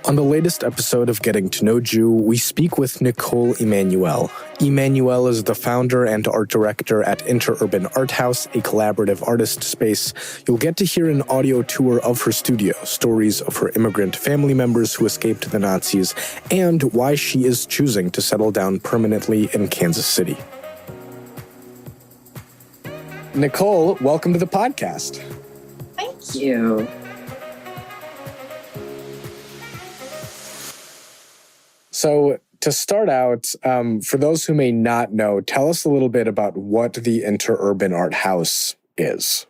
On the latest episode of Getting to Know Jew, we speak with Nicole Emanuel. Emanuel is the founder and art director at InterUrban ArtHouse, a collaborative artist space. You'll get to hear an audio tour of her studio, stories of her immigrant family members who escaped the Nazis, and why she is choosing to settle down permanently in Kansas City. Nicole, welcome to the podcast. Thank you. So to start out, for those who may not know, tell us a little bit about what the InterUrban ArtHouse is.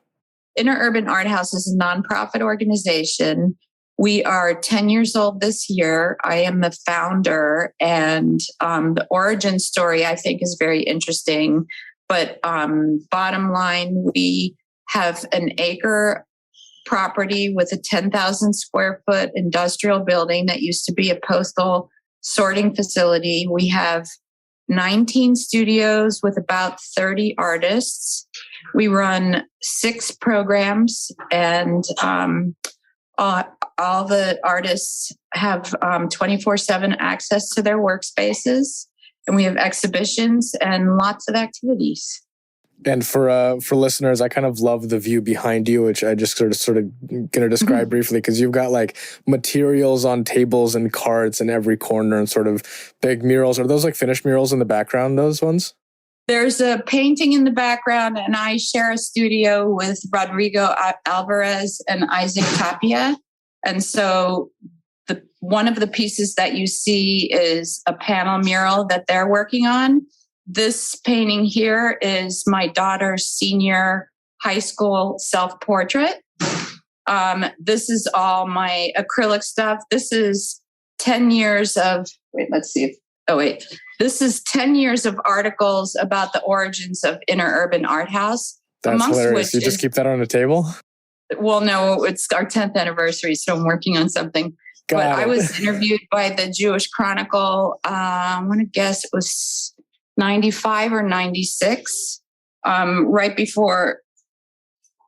InterUrban ArtHouse is a nonprofit organization. We are 10 years old this year. I am the founder, and the origin story I think is very interesting. But bottom line, we have an acre property with a 10,000 square foot industrial building that used to be a postal sorting facility. We have 19 studios with about 30 artists. We run 6 programs, and all the artists have 24/7 access to their workspaces, and we have exhibitions and lots of activities. And for listeners, I kind of love the view behind you, which I just sort of going to describe briefly, because you've got like materials on tables and carts in every corner and sort of big murals. Are those like finished murals in the background, those ones? There's a painting in the background, and I share a studio with Rodrigo Alvarez and Isaac Tapia. And so one of the pieces that you see is a panel mural that they're working on. This painting here is my daughter's senior high school self-portrait. This is all my acrylic stuff. This is 10 years of, This is 10 years of articles about the origins of InterUrban ArtHouse. That's hilarious. You just keep that on the table? Well, no, it's our 10th anniversary, so I'm working on something. I was interviewed by the Jewish Chronicle. I'm going to guess it was 95 or 96, right before.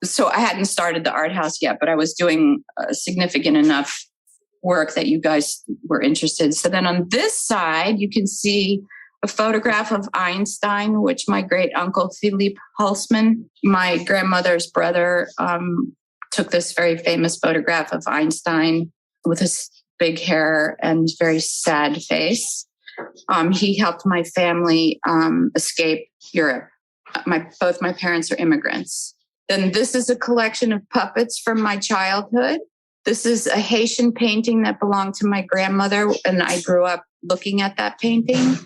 So I hadn't started the art house yet, but I was doing significant enough work that you guys were interested. So then on this side, you can see a photograph of Einstein, which my great uncle Philipp Holzmann, my grandmother's brother, took this very famous photograph of Einstein with his big hair and very sad face. He helped my family escape Europe. Both my parents are immigrants. Then this is a collection of puppets from my childhood. This is a Haitian painting that belonged to my grandmother, and I grew up looking at that painting.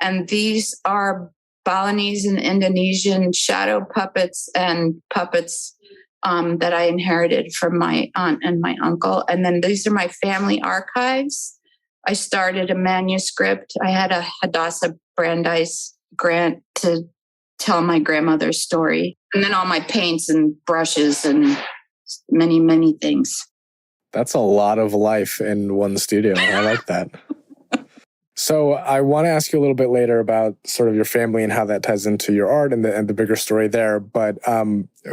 And these are Balinese and Indonesian shadow puppets and puppets that I inherited from my aunt and my uncle. And then these are my family archives. I started a manuscript. I had a Hadassah Brandeis grant to tell my grandmother's story. And then all my paints and brushes and many, many things. That's a lot of life in one studio. I like that. So I want to ask you a little bit later about sort of your family and how that ties into your art and the bigger story there. But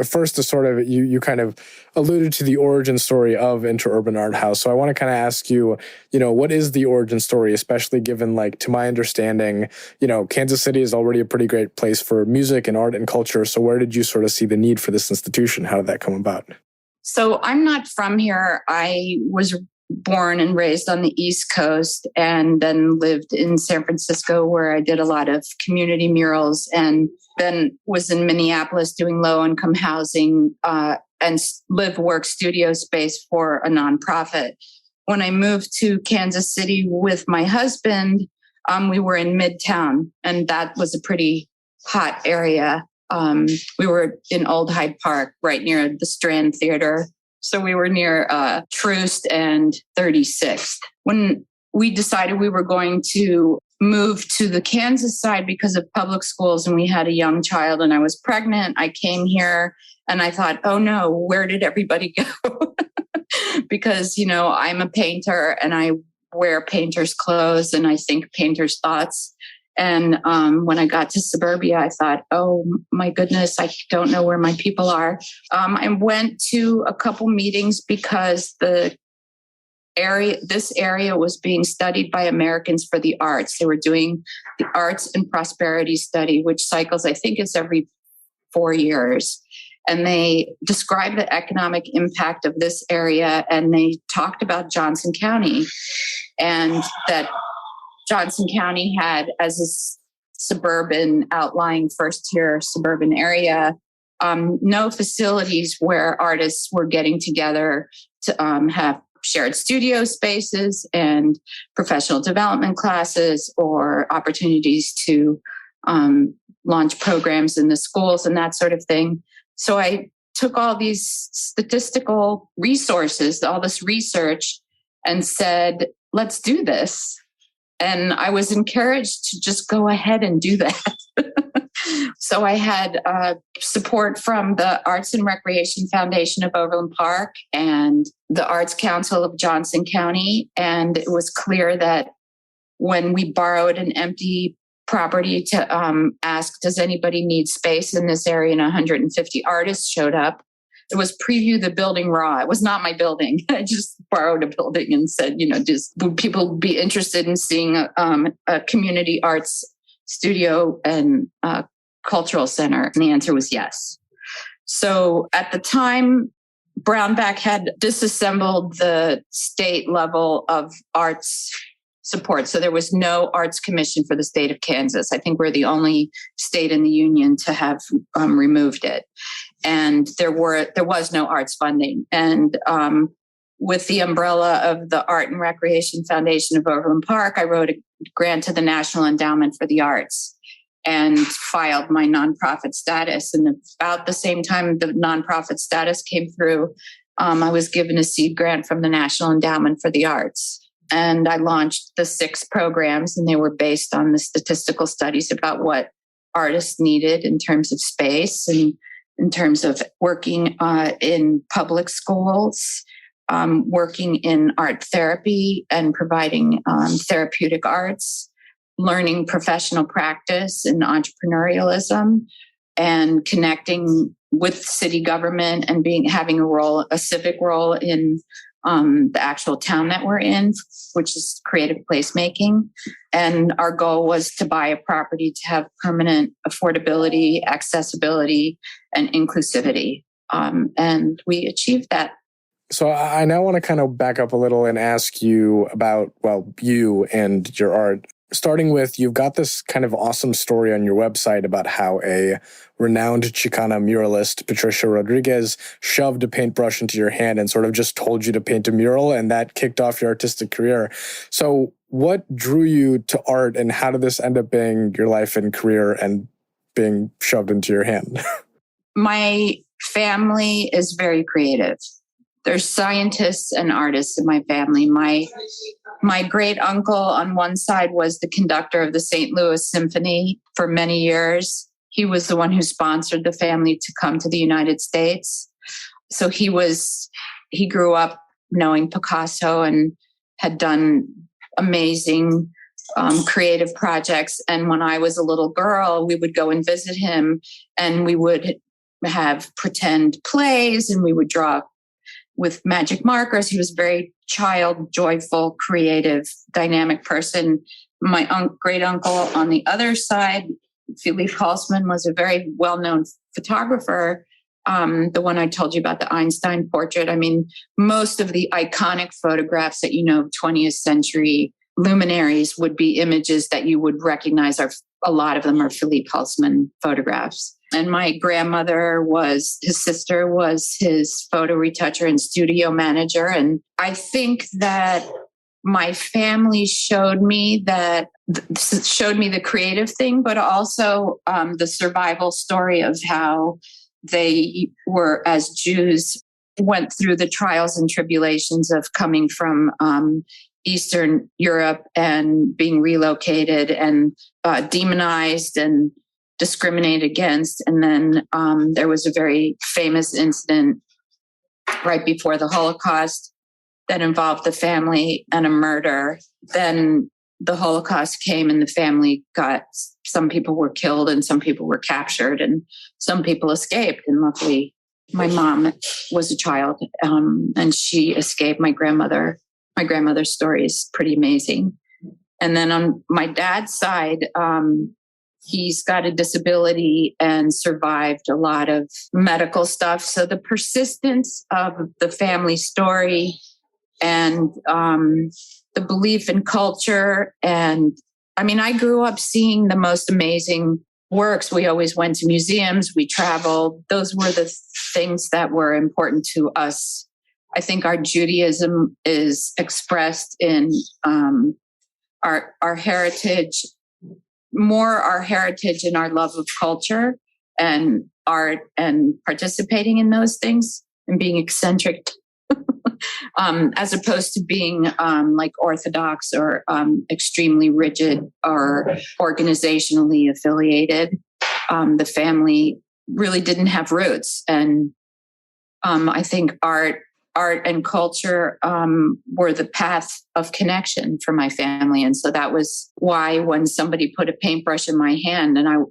first, to sort of, you kind of alluded to the origin story of InterUrban ArtHouse. So I want to kind of ask you, what is the origin story, especially given, like, to my understanding, Kansas City is already a pretty great place for music and art and culture. So where did you sort of see the need for this institution? How did that come about? So I'm not from here. I was born and raised on the East Coast and then lived in San Francisco, where I did a lot of community murals, and then was in Minneapolis doing low-income housing and live-work studio space for a nonprofit. When I moved to Kansas City with my husband, we were in Midtown, and that was a pretty hot area. We were in Old Hyde Park, right near the Strand Theater. So we were near Troost and 36th. When we decided we were going to move to the Kansas side because of public schools, and we had a young child and I was pregnant, I came here and I thought, oh no, where did everybody go? Because, I'm a painter and I wear painter's clothes and I think painter's thoughts. And when I got to suburbia, I thought, oh my goodness, I don't know where my people are. I went to a couple meetings because the this area was being studied by Americans for the arts. They were doing the Arts and Prosperity Study, which cycles, I think it's every 4 years. And they described the economic impact of this area, and they talked about Johnson County, and that Johnson County had, as a suburban, outlying first-tier suburban area, no facilities where artists were getting together to have shared studio spaces and professional development classes or opportunities to launch programs in the schools and that sort of thing. So I took all these statistical resources, all this research, and said, let's do this. And I was encouraged to just go ahead and do that. So I had support from the Arts and Recreation Foundation of Overland Park and the Arts Council of Johnson County. And it was clear that when we borrowed an empty property to ask, does anybody need space in this area? And 150 artists showed up. It was preview the building raw. It was not my building. I just borrowed a building and said, would people be interested in seeing a community arts studio and cultural center? And the answer was yes. So at the time, Brownback had disassembled the state level of arts support. So there was no arts commission for the state of Kansas. I think we're the only state in the union to have removed it. And there was no arts funding. And with the umbrella of the Art and Recreation Foundation of Overland Park, I wrote a grant to the National Endowment for the Arts and filed my nonprofit status. And about the same time the nonprofit status came through, I was given a seed grant from the National Endowment for the Arts. And I launched the 6 programs, and they were based on the statistical studies about what artists needed in terms of space and in terms of working in public schools, working in art therapy and providing therapeutic arts, learning professional practice and entrepreneurialism, and connecting with city government and having a civic role in the actual town that we're in, which is creative placemaking. And our goal was to buy a property to have permanent affordability, accessibility, and inclusivity. And we achieved that. So I now want to kind of back up a little and ask you about, you and your art. Starting with, you've got this kind of awesome story on your website about how a renowned Chicana muralist, Patricia Rodriguez, shoved a paintbrush into your hand and sort of just told you to paint a mural, and that kicked off your artistic career. So what drew you to art, and how did this end up being your life and career and being shoved into your hand? My family is very creative. There's scientists and artists in my family. My great uncle on one side was the conductor of the St. Louis Symphony for many years. He was the one who sponsored the family to come to the United States. So he grew up knowing Picasso and had done amazing creative projects. And when I was a little girl, we would go and visit him, and we would have pretend plays, and we would draw with magic markers. He was a very joyful, creative, dynamic person. My great uncle on the other side, Philippe Halsman, was a very well-known photographer. The one I told you about, the Einstein portrait. I mean, most of the iconic photographs that 20th century luminaries would be images that you would recognize. A lot of them are Philippe Halsman photographs. And my grandmother his sister was his photo retoucher and studio manager. And I think that my family showed me the creative thing, but also the survival story of how they were, as Jews, went through the trials and tribulations of coming from Eastern Europe and being relocated and demonized and discriminated against. And then there was a very famous incident right before the Holocaust that involved the family and a murder. Then the Holocaust came, and the family some people were killed and some people were captured and some people escaped. And luckily, my mom was a child and she escaped. My grandmother my grandmother's story is pretty amazing. And then on my dad's side, he's got a disability and survived a lot of medical stuff. So the persistence of the family story and the belief in culture. And I mean, I grew up seeing the most amazing works. We always went to museums, we traveled. Those were the things that were important to us. I think our Judaism is expressed in our heritage, more our heritage and our love of culture and art and participating in those things and being eccentric, as opposed to being like orthodox or extremely rigid or organizationally affiliated. The family really didn't have roots. And I think art and culture were the path of connection for my family. And so that was why when somebody put a paintbrush in my hand and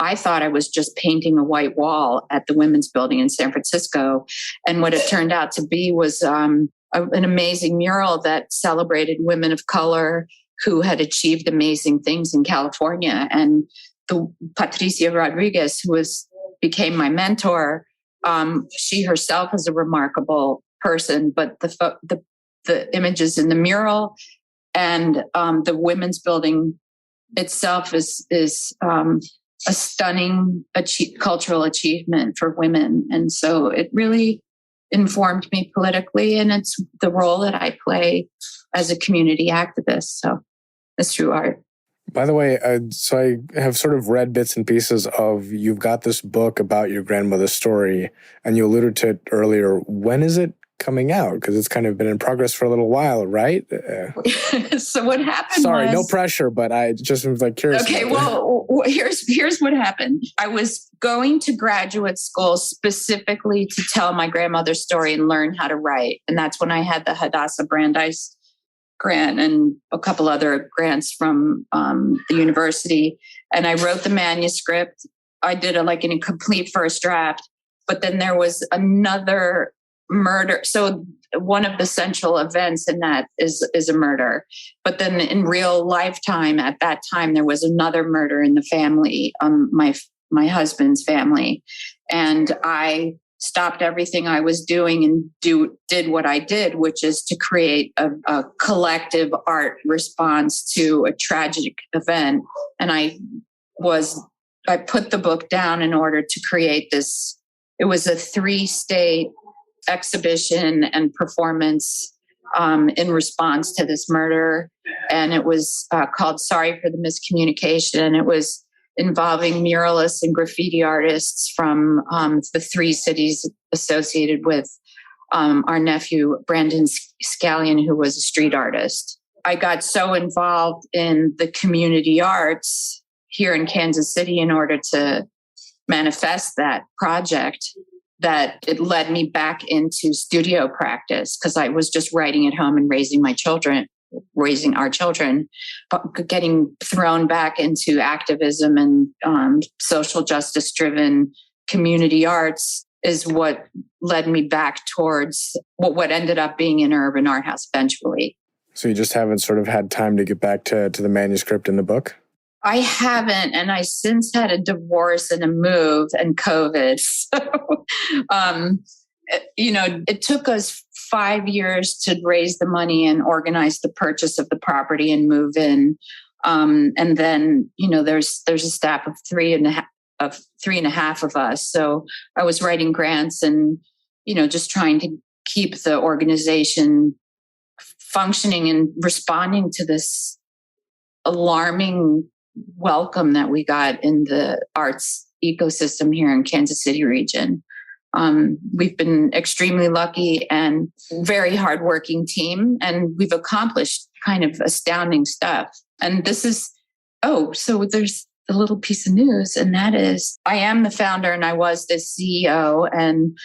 I thought I was just painting a white wall at the Women's Building in San Francisco. And what it turned out to be was an amazing mural that celebrated women of color who had achieved amazing things in California. And the Patricia Rodriguez, who became my mentor, she herself is a remarkable person, but the images in the mural and the Women's Building itself is a stunning cultural achievement for women. And so it really informed me politically, and it's the role that I play as a community activist. So it's through art. By the way, so I have sort of read bits and pieces of, you've got this book about your grandmother's story, and you alluded to it earlier. When is it coming out? Because it's kind of been in progress for a little while, right? So what happened? Sorry, no pressure, but I just was like curious. Okay, well, here's what happened. I was going to graduate school specifically to tell my grandmother's story and learn how to write. And that's when I had the Hadassah Brandeis grant and a couple other grants from the university. And I wrote the manuscript. I did it like in a complete first draft, but then there was another murder. So one of the central events in that is a murder. But then in real lifetime, at that time, there was another murder in the family, my husband's family. And I stopped everything I was doing and did what I did, which is to create a collective art response to a tragic event. And I put the book down in order to create this. It was a 3-state exhibition and performance in response to this murder. And it was called Sorry for the Miscommunication. It was involving muralists and graffiti artists from the 3 cities associated with our nephew, Brandon Scallion, who was a street artist. I got so involved in the community arts here in Kansas City in order to manifest that project that it led me back into studio practice, because I was just writing at home and raising our children, but getting thrown back into activism and social justice driven community arts is what led me back towards what ended up being InterUrban ArtHouse eventually. So you just haven't sort of had time to get back to the manuscript in the book? I haven't, and I since had a divorce and a move and COVID. So, it took us 5 years to raise the money and organize the purchase of the property and move in. And then, there's a staff of three and a half of us. So I was writing grants and, just trying to keep the organization functioning and responding to this alarming welcome that we got in the arts ecosystem here in Kansas City region. We've been extremely lucky and very hardworking team, and we've accomplished kind of astounding stuff. And this is, so there's a little piece of news, and that is I am the founder and I was the CEO, and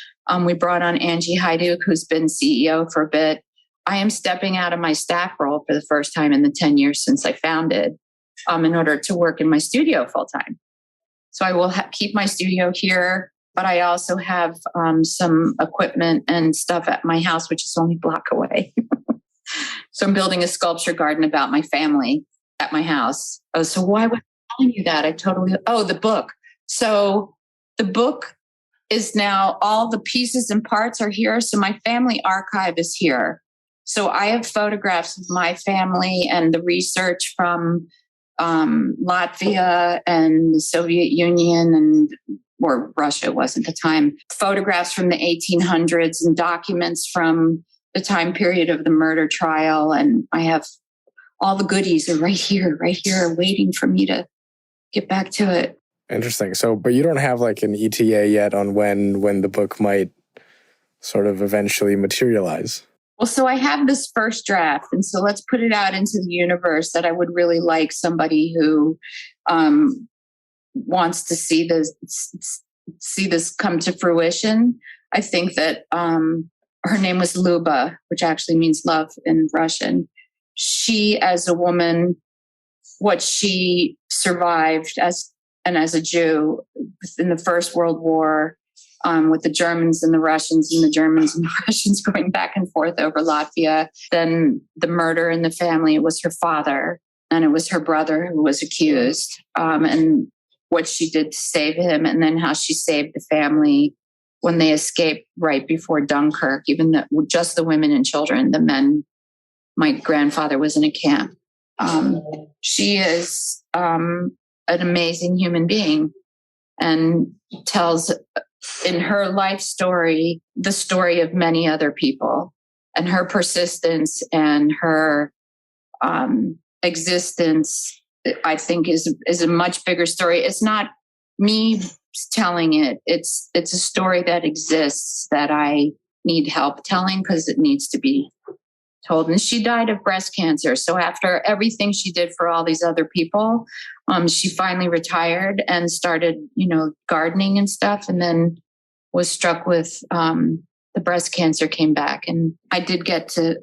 we brought on Angie Haiduk, who's been CEO for a bit. I am stepping out of my staff role for the first time in the 10 years since I founded, in order to work in my studio full time. So I will keep my studio here, but I also have some equipment and stuff at my house, which is only a block away. So I'm building a sculpture garden about my family at my house. Oh, so why was I telling you that? The book. So the book is now, all the pieces and parts are here. So my family archive is here. So I have photographs of my family and the research from Latvia and the Soviet Union or Russia was at the time, photographs from the 1800s and documents from the time period of the murder trial. And I have all the goodies are right here, waiting for me to get back to it. Interesting. So, but you don't have like an ETA yet on when the book might sort of eventually materialize? Well, so I have this first draft, and so let's put it out into the universe that I would really like somebody who wants to see this come to fruition. I think that her name was Luba, which actually means love in Russian. She, as a woman, what she survived as a Jew in the First World War, with the Germans and the Russians and the Germans and the Russians going back and forth over Latvia. Then the murder in the family, it was her father and it was her brother who was accused, and what she did to save him, and then how she saved the family when they escaped right before Dunkirk, just the women and children, the men. My grandfather was in a camp. She is an amazing human being and tells in her life story the story of many other people, and her persistence and her existence, I think, is a much bigger story. It's not me telling it. It's a story that exists that I need help telling because it needs to be told. And she died of breast cancer. So after everything she did for all these other people, she finally retired and started, gardening and stuff, and then was struck with the breast cancer came back. And I did get to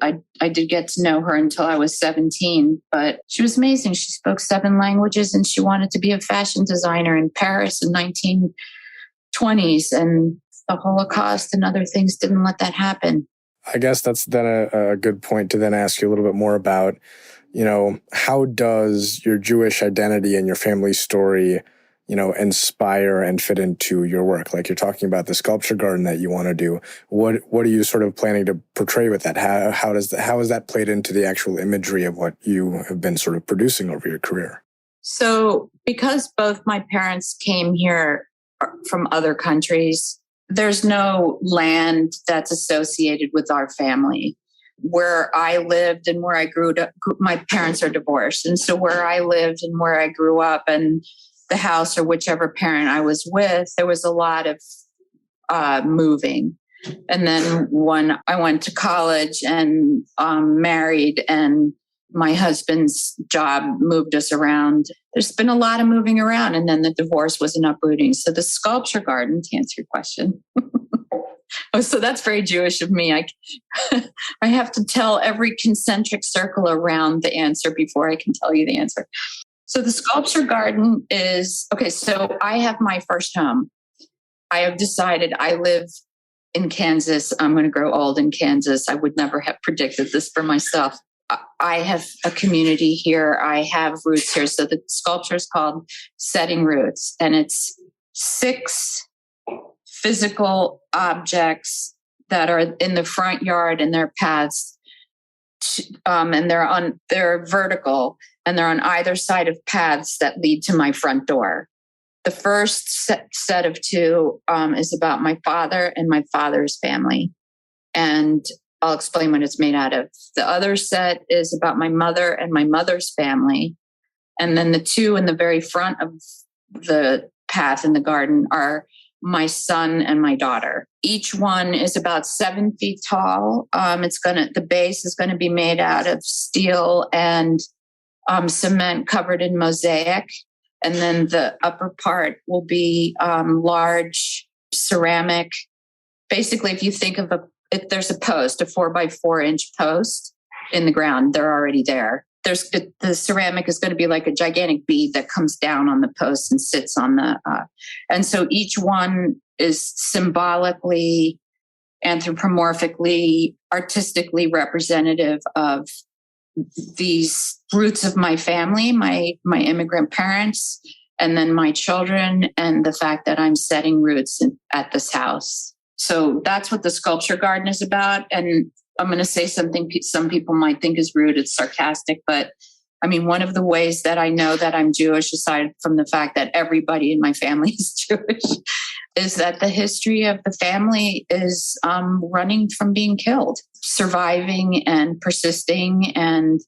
know her until I was 17, but she was amazing. She spoke 7 languages and she wanted to be a fashion designer in Paris in 1920s, and the Holocaust and other things didn't let that happen. I guess that's then a good point to then ask you a little bit more about, how does your Jewish identity and your family story, inspire and fit into your work? Like you're talking about the sculpture garden that you want to do. What are you sort of planning to portray with that? How is that played into the actual imagery of what you have been sort of producing over your career? So because both my parents came here from other countries, there's no land that's associated with our family. Where I lived and where I grew up, my parents are divorced. And so where I lived and where I grew up and the house or whichever parent I was with, there was a lot of moving. And then when I went to college and married, and my husband's job moved us around, there's been a lot of moving around. And then the divorce was an uprooting. So the sculpture garden, to answer your question. Oh, so that's very Jewish of me. I have to tell every concentric circle around the answer before I can tell you the answer. So the sculpture garden is, okay, so I have my first home. I have decided I live in Kansas. I'm going to grow old in Kansas. I would never have predicted this for myself. I have a community here. I have roots here. So the sculpture is called Setting Roots, and it's 6 physical objects that are in the front yard, and their paths, and they're vertical, and they're on either side of paths that lead to my front door. The first set of 2 is about my father and my father's family, and I'll explain what it's made out of. The other set is about my mother and my mother's family, and then the 2 in the very front of the path in the garden are my son and my daughter. Each one is about 7 feet tall. The base is going to be made out of steel and cement covered in mosaic. And then the upper part will be large ceramic. Basically, if you think of if there's a post, a 4x4 inch post in the ground, they're already there. The ceramic is going to be like a gigantic bead that comes down on the post and sits on and so each one is symbolically, anthropomorphically artistically representative of these roots of my family, my immigrant parents, and then my children, and the fact that I'm setting roots at this house. So that's what the sculpture garden is about. And I'm going to say something some people might think is rude. It's sarcastic, but I mean, one of the ways that I know that I'm Jewish, aside from the fact that everybody in my family is Jewish, is that the history of the family is running from being killed, surviving and persisting and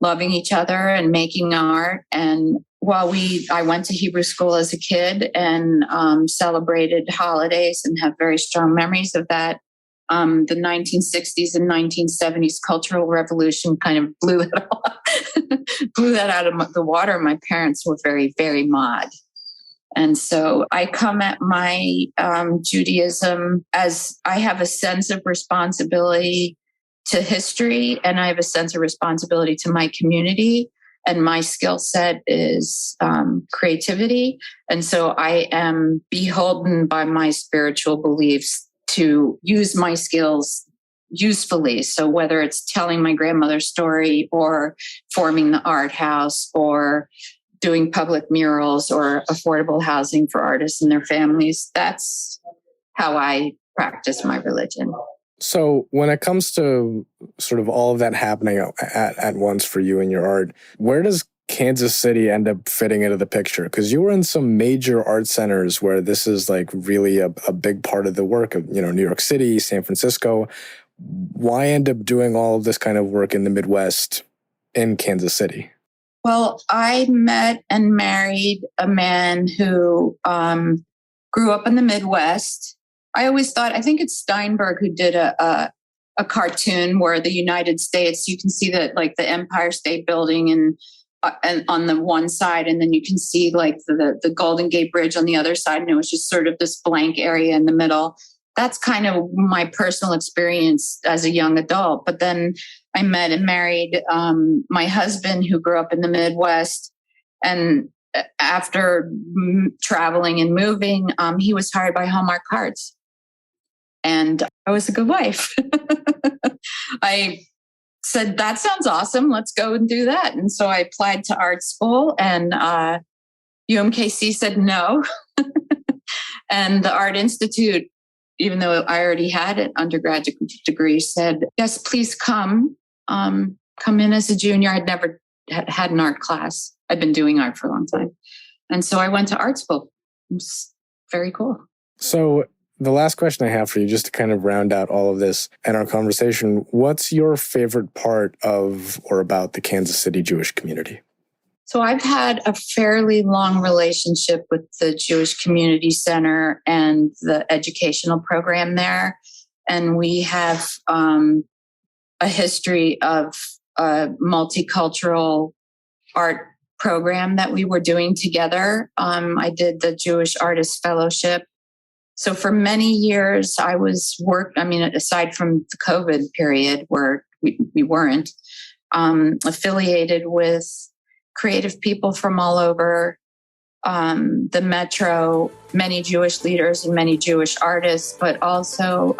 loving each other and making art. And while I went to Hebrew school as a kid and celebrated holidays and have very strong memories of that, the 1960s and 1970s Cultural Revolution kind of blew that out of the water. My parents were very, very mod. And so I come at my Judaism as I have a sense of responsibility to history, and I have a sense of responsibility to my community. And my skill set is creativity. And so I am beholden by my spiritual beliefs to use my skills usefully. So whether it's telling my grandmother's story or forming the art house or doing public murals or affordable housing for artists and their families, that's how I practice my religion. So when it comes to sort of all of that happening at once for you and your art, where does Kansas City end up fitting into the picture? Because you were in some major art centers where this is like really a big part of the work of, New York City, San Francisco. Why end up doing all of this kind of work in the Midwest in Kansas City? Well, I met and married a man who grew up in the Midwest. I think it's Steinberg who did a cartoon where the United States, you can see that like the Empire State Building and on the one side, and then you can see like the Golden Gate Bridge on the other side, and it was just sort of this blank area in the middle. That's kind of my personal experience as a young adult. But then I met and married my husband who grew up in the Midwest, and after traveling and moving, he was hired by Hallmark Cards. And I was a good wife. I said, that sounds awesome. Let's go and do that. And so I applied to art school, and UMKC said no. And the Art Institute, even though I already had an undergraduate degree, said, yes, please come. Come in as a junior. I'd never had an art class. I'd been doing art for a long time. And so I went to art school. It was very cool. So the last question I have for you, just to kind of round out all of this and our conversation, what's your favorite part of or about the Kansas City Jewish community? So I've had a fairly long relationship with the Jewish Community Center and the educational program there. And we have a history of a multicultural art program that we were doing together. I did the Jewish Artist Fellowship. So for many years, I was aside from the COVID period where we weren't, affiliated with creative people from all over the metro, many Jewish leaders and many Jewish artists, but also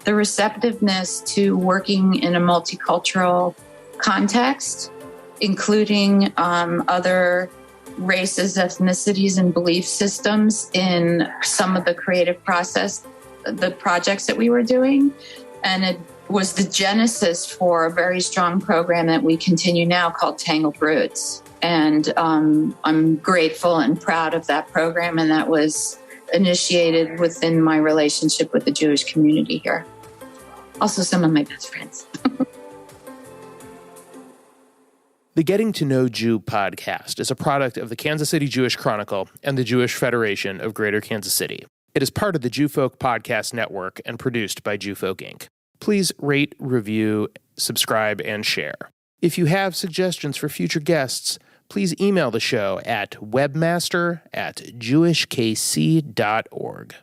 the receptiveness to working in a multicultural context, including other races, ethnicities, and belief systems in some of the creative process, the projects that we were doing. And it was the genesis for a very strong program that we continue now called Tangled Roots. And I'm grateful and proud of that program. And that was initiated within my relationship with the Jewish community here. Also, some of my best friends. The Getting to Know Jew podcast is a product of the Kansas City Jewish Chronicle and the Jewish Federation of Greater Kansas City. It is part of the Jewfolk Podcast Network and produced by Jewfolk Inc. Please rate, review, subscribe, and share. If you have suggestions for future guests, please email the show at webmaster@jewishkc.org.